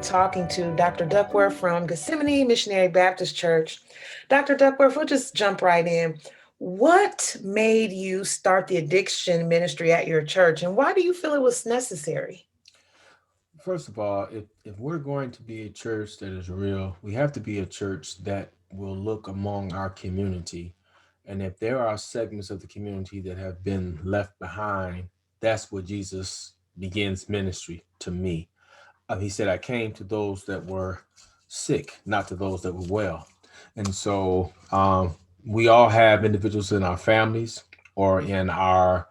talking to Dr. Duckworth from Gethsemane Missionary Baptist Church. Dr. Duckworth, we'll just jump right in. What made you start the addiction ministry at your church, and why do you feel it was necessary? First of all, if we're going to be a church that is real, we have to be a church that will look among our community. And if there are segments of the community that have been left behind, that's where Jesus begins ministry to me. He said, I came to those that were sick, not to those that were well. And so we all have individuals in our families or in our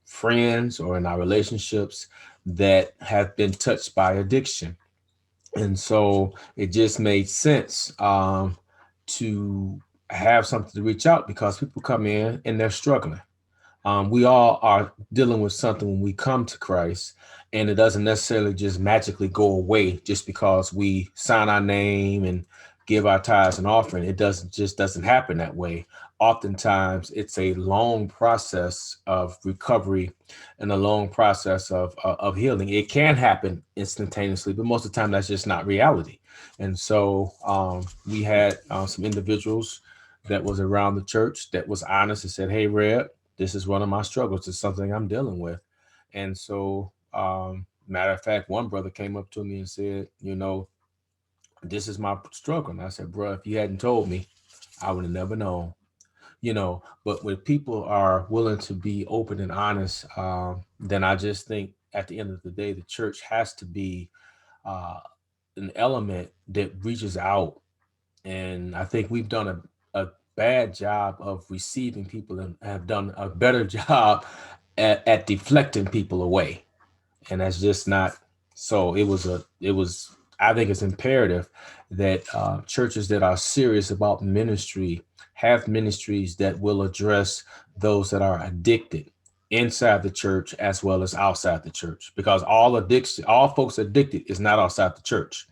friends or in our relationships that have been touched by addiction. And so it just made sense to have something to reach out because people come in and they're struggling. We all are dealing with something when we come to Christ, and it doesn't necessarily just magically go away just because we sign our name and give our tithes and offering. It doesn't happen that way. Oftentimes, it's a long process of recovery and a long process of healing. It can happen instantaneously, but most of the time, that's just not reality. And so, we had some individuals that was around the church that was honest and said, "Hey, Red, this is one of my struggles. It's something I'm dealing with." And so, matter of fact, one brother came up to me and said, this is my struggle. And I said, bro, if you hadn't told me, I would have never known. But when people are willing to be open and honest, then I just think at the end of the day, the church has to be uh, an element that reaches out. And I think we've done a bad job of receiving people and have done a better job at deflecting people away. And that's just not so. I think it's imperative that churches that are serious about ministry have ministries that will address those that are addicted inside the church as well as outside the church, because all folks addicted is not outside the church.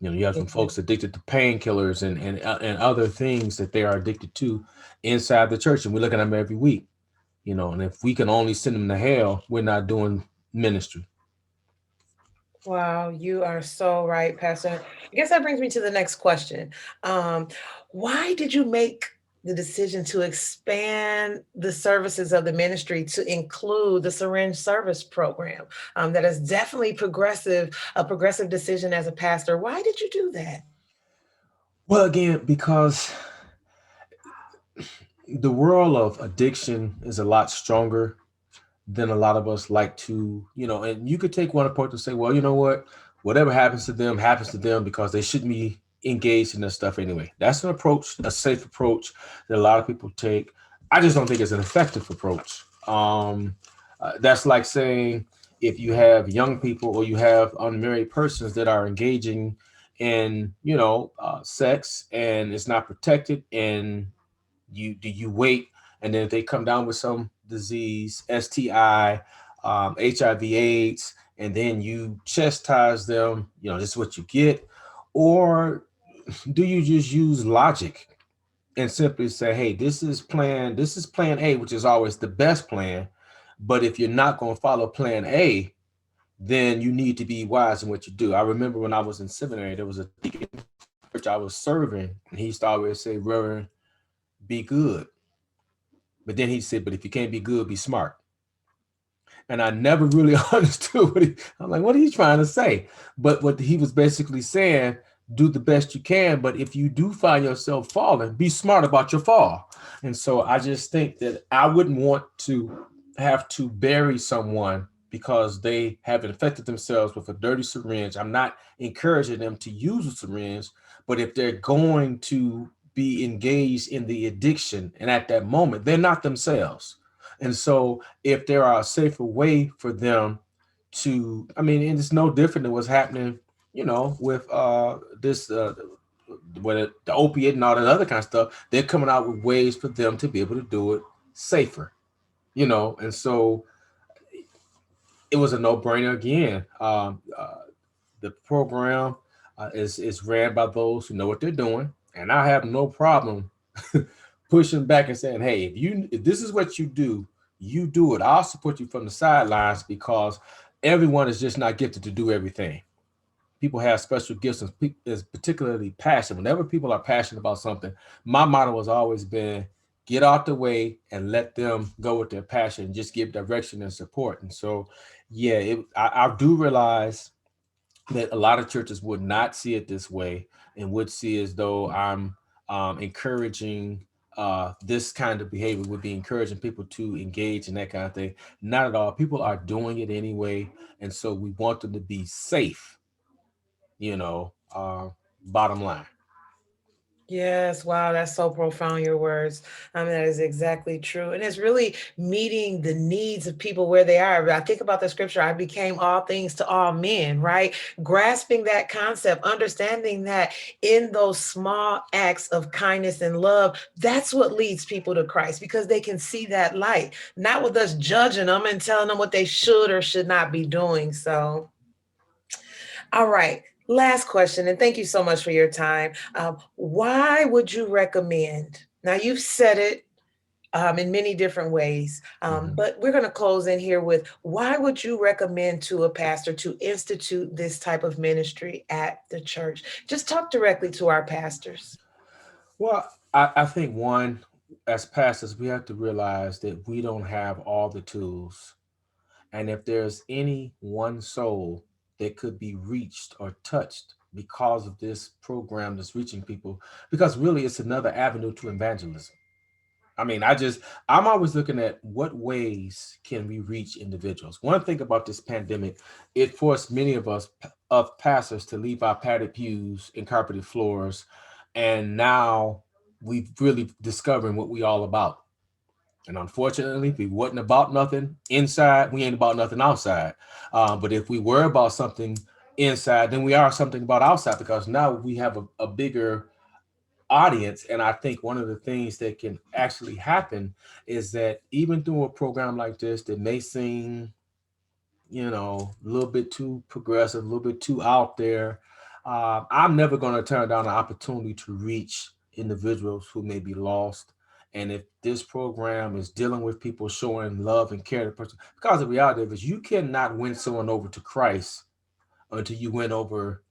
You have some folks addicted to painkillers and other things that they are addicted to inside the church, and we look at them every week. And if we can only send them to hell, we're not doing ministry. Wow, you are so right, Pastor. I guess that brings me to the next question. Um, why did you make the decision to expand the services of the ministry to include the syringe service program? That is definitely a progressive decision as a pastor. Why did you do that? Well, again, because the world of addiction is a lot stronger than a lot of us like to. And you could take one approach to say, well, you know what? Whatever happens to them because they shouldn't be engaged in this stuff anyway. That's an approach, a safe approach that a lot of people take. I just don't think it's an effective approach. That's like saying if you have young people or you have unmarried persons that are engaging in, sex and it's not protected, and you wait, and then if they come down with some disease, STI, HIV/AIDS, and then you chastise them, this is what you get, or do you just use logic and simply say, hey, this is plan A, which is always the best plan, but if you're not going to follow plan A, then you need to be wise in what you do. I remember when I was in seminary, there was a deacon church I was serving, and he used to always say, Reverend, be good. But then he said, but if you can't be good, be smart. And I never really understood I'm like, what are you trying to say? But what he was basically saying, do the best you can. But if you do find yourself falling, be smart about your fall. And so I just think that I wouldn't want to have to bury someone because they have infected themselves with a dirty syringe. I'm not encouraging them to use a syringe, but if they're going to be engaged in the addiction and at that moment, they're not themselves. And so if there are a safer way for them I mean, and it's no different than what's happening, with this with the opiate and all that other kind of stuff. They're coming out with ways for them to be able to do it safer, and so it was a no-brainer again. The program is ran by those who know what they're doing, and I have no problem pushing back and saying, "Hey, if this is what you do it. I'll support you from the sidelines because everyone is just not gifted to do everything." people have special gifts and is particularly passionate. Whenever people are passionate about something, my motto has always been get out the way and let them go with their passion and just give direction and support. And so, yeah, I do realize that a lot of churches would not see it this way and would see as though I'm encouraging this kind of behavior, would be encouraging people to engage in that kind of thing. Not at all. People are doing it anyway. And so we want them to be safe, you know, bottom line. Yes, wow, that's so profound, your words. That is exactly true. And it's really meeting the needs of people where they are. I think about the scripture, I became all things to all men, right? Grasping that concept, understanding that in those small acts of kindness and love, that's what leads people to Christ because they can see that light, not with us judging them and telling them what they should or should not be doing. So, all right. Last question, and thank you so much for your time. Why would you recommend? Now, you've said it in many different ways, Mhm. but we're going to close in here with why would you recommend to a pastor to institute this type of ministry at the church? Just talk directly to our pastors. Well, I think one, as pastors, we have to realize that we don't have all the tools. And if there's any one soul that could be reached or touched because of this program that's reaching people, because really it's another avenue to evangelism. I mean, I'm always looking at what ways can we reach individuals. One thing about this pandemic, it forced many of us, of pastors, to leave our padded pews and carpeted floors. And now we've really discovering what we all about. And unfortunately, if we wasn't about nothing inside, we ain't about nothing outside. But if we were about something inside, then we are something about outside because now we have a bigger audience. And I think one of the things that can actually happen is that even through a program like this that may seem, a little bit too progressive, a little bit too out there, I'm never going to turn down an opportunity to reach individuals who may be lost. And if this program is dealing with people showing love and care to person, because the reality is you cannot win someone over to Christ until you win over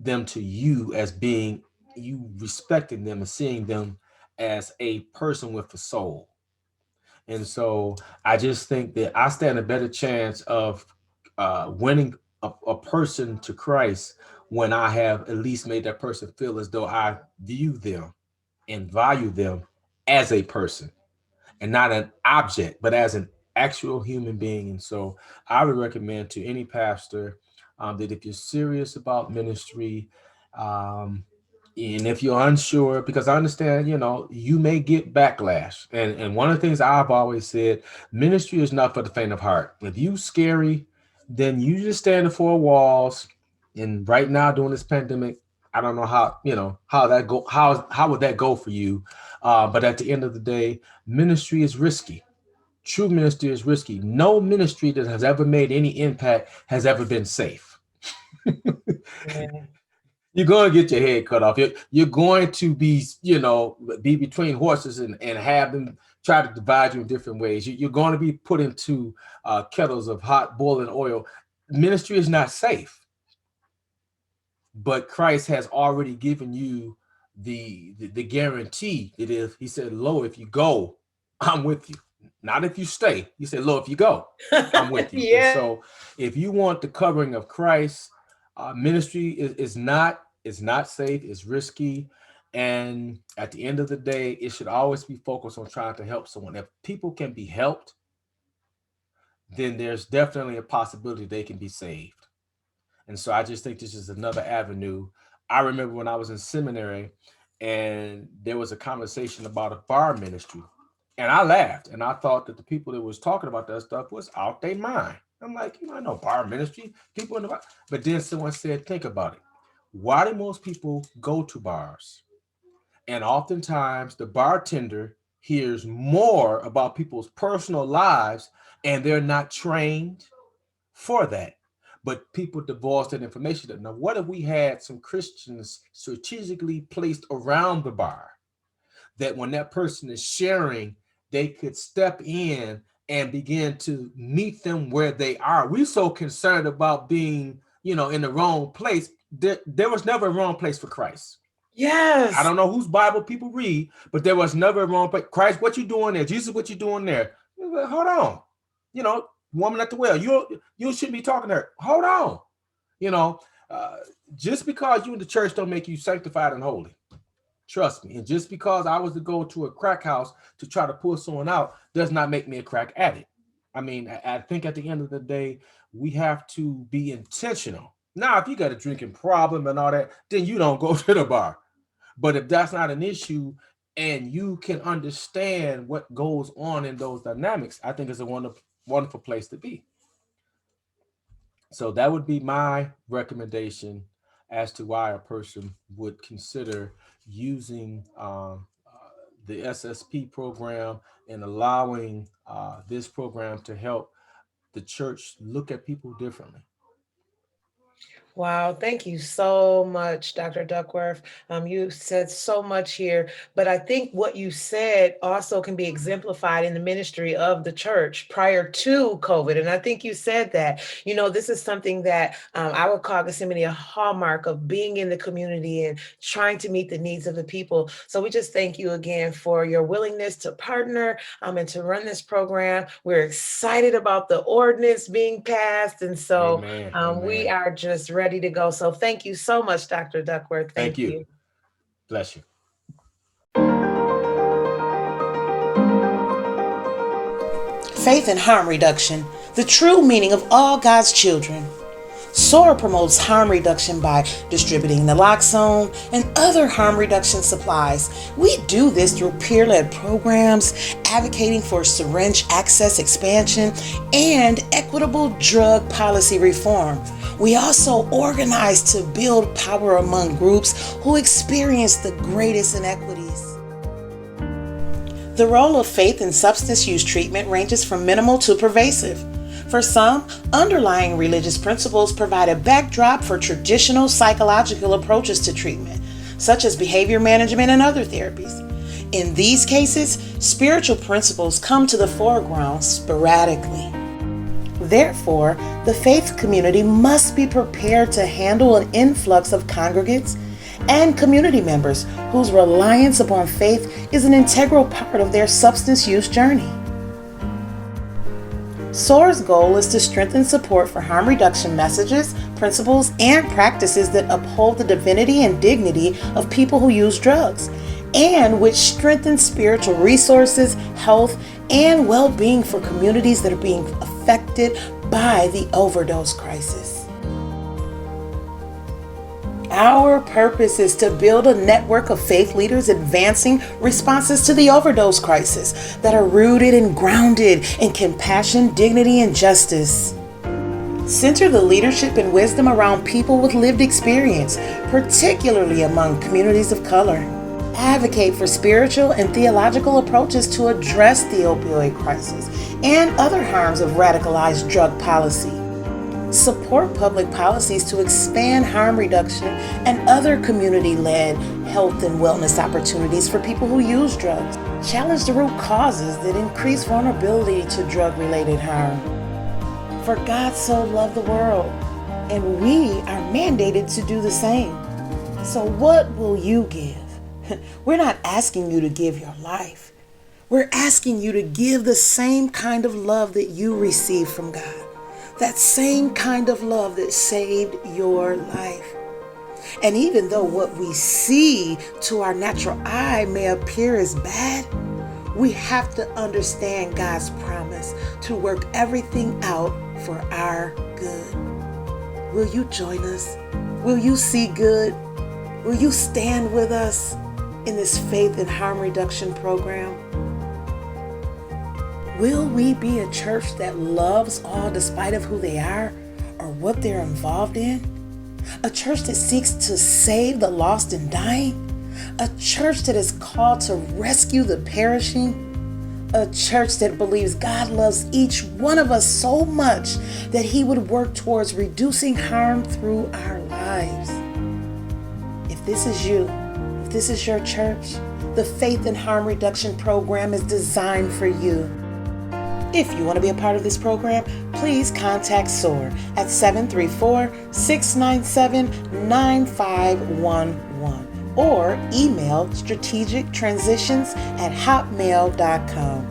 them to you as being you respecting them and seeing them as a person with a soul. And so I just think that I stand a better chance of winning a person to Christ when I have at least made that person feel as though I view them and value them as a person and not an object, but as an actual human being. And so I would recommend to any pastor that if you're serious about ministry, um, and if you're unsure, because I understand, you may get backlash. And one of the things I've always said, ministry is not for the faint of heart. If you scary, then you just stand in four walls. And right now during this pandemic, I don't know how that go how would that go for you. But at the end of the day, ministry is risky. True ministry is risky. No ministry that has ever made any impact has ever been safe. Yeah. You're going to get your head cut off. You're going to be between horses and have them try to divide you in different ways. You're going to be put into kettles of hot boiling oil. Ministry is not safe, but Christ has already given you the guarantee that if he said, "Lo, if you go, I'm with you." Not if you stay. He said, "Lo, if you go, I'm with you." And Yeah. so, if you want the covering of Christ, ministry is not safe. It's risky, and at the end of the day, it should always be focused on trying to help someone. If people can be helped, then there's definitely a possibility they can be saved. And so I just think this is another avenue. I remember when I was in seminary and there was a conversation about a bar ministry. And I laughed and I thought that the people that was talking about that stuff was out their mind. I'm like, I know bar ministry, people in the bar. But then someone said, think about it. Why do most people go to bars? And oftentimes the bartender hears more about people's personal lives and they're not trained for that. But people divulge that information. Now, what if we had some Christians strategically placed around the bar that when that person is sharing, they could step in and begin to meet them where they are? We're so concerned about being in the wrong place. There was never a wrong place for Christ. I Yes. don't know whose Bible people read, but there was never a wrong place. Christ, what you doing there? Jesus, what you doing there? Hold on. You know, woman at the well, you shouldn't be talking to her. Hold on. You know, uh, just because you in the church don't make you sanctified and holy. Trust me. And just because I was to go to a crack house to try to pull someone out does not make me a crack addict. I mean, I think at the end of the day, we have to be intentional. Now, if you got a drinking problem and all that, then you don't go to the bar. But if that's not an issue and you can understand what goes on in those dynamics, I think it's a wonderful, wonderful place to be. So that would be my recommendation as to why a person would consider using the SSP program and allowing this program to help the church look at people differently. Wow, thank you so much, Dr. Duckworth. You said so much here, but I think what you said also can be exemplified in the ministry of the church prior to COVID. And I think you said that, this is something that I would call Gethsemane a hallmark of being in the community and trying to meet the needs of the people. So we just thank you again for your willingness to partner and to run this program. We're excited about the ordinance being passed. And so Amen. we Amen. are just ready to go. So thank you so much, Dr. Duckworth. Thank Thank you. you. Bless you. Faith and harm reduction, the true meaning of all God's children. SOAR promotes harm reduction by distributing naloxone and other harm reduction supplies. We do this through peer-led programs, advocating for syringe access expansion, and equitable drug policy reform. We also organize to build power among groups who experience the greatest inequities. The role of faith in substance use treatment ranges from minimal to pervasive. For some, underlying religious principles provide a backdrop for traditional psychological approaches to treatment, such as behavior management and other therapies. In these cases, spiritual principles come to the foreground sporadically. Therefore, the faith community must be prepared to handle an influx of congregants and community members whose reliance upon faith is an integral part of their substance use journey. SOAR's goal is to strengthen support for harm reduction messages, principles, and practices that uphold the divinity and dignity of people who use drugs, and which strengthen spiritual resources, health, and well-being for communities that are being affected by the overdose crisis. Our purpose is to build a network of faith leaders advancing responses to the overdose crisis that are rooted and grounded in compassion, dignity, and justice. Center the leadership and wisdom around people with lived experience, particularly among communities of color. Advocate for spiritual and theological approaches to address the opioid crisis and other harms of radicalized drug policy. Support public policies to expand harm reduction and other community-led health and wellness opportunities for people who use drugs. Challenge the root causes that increase vulnerability to drug-related harm. For God so loved the world, and we are mandated to do the same. So what will you give? We're not asking you to give your life. We're asking you to give the same kind of love that you received from God. That same kind of love that saved your life. And even though what we see to our natural eye may appear as bad, we have to understand God's promise to work everything out for our good. Will you join us? Will you see good? Will you stand with us in this faith and harm reduction program? Will we be a church that loves all despite of who they are or what they're involved in? A church that seeks to save the lost and dying? A church that is called to rescue the perishing? A church that believes God loves each one of us so much that He would work towards reducing harm through our lives. If this is you, if this is your church, the Faith and Harm Reduction Program is designed for you. If you want to be a part of this program, please contact SOAR at 734-697-9511 or email strategictransitions@hotmail.com.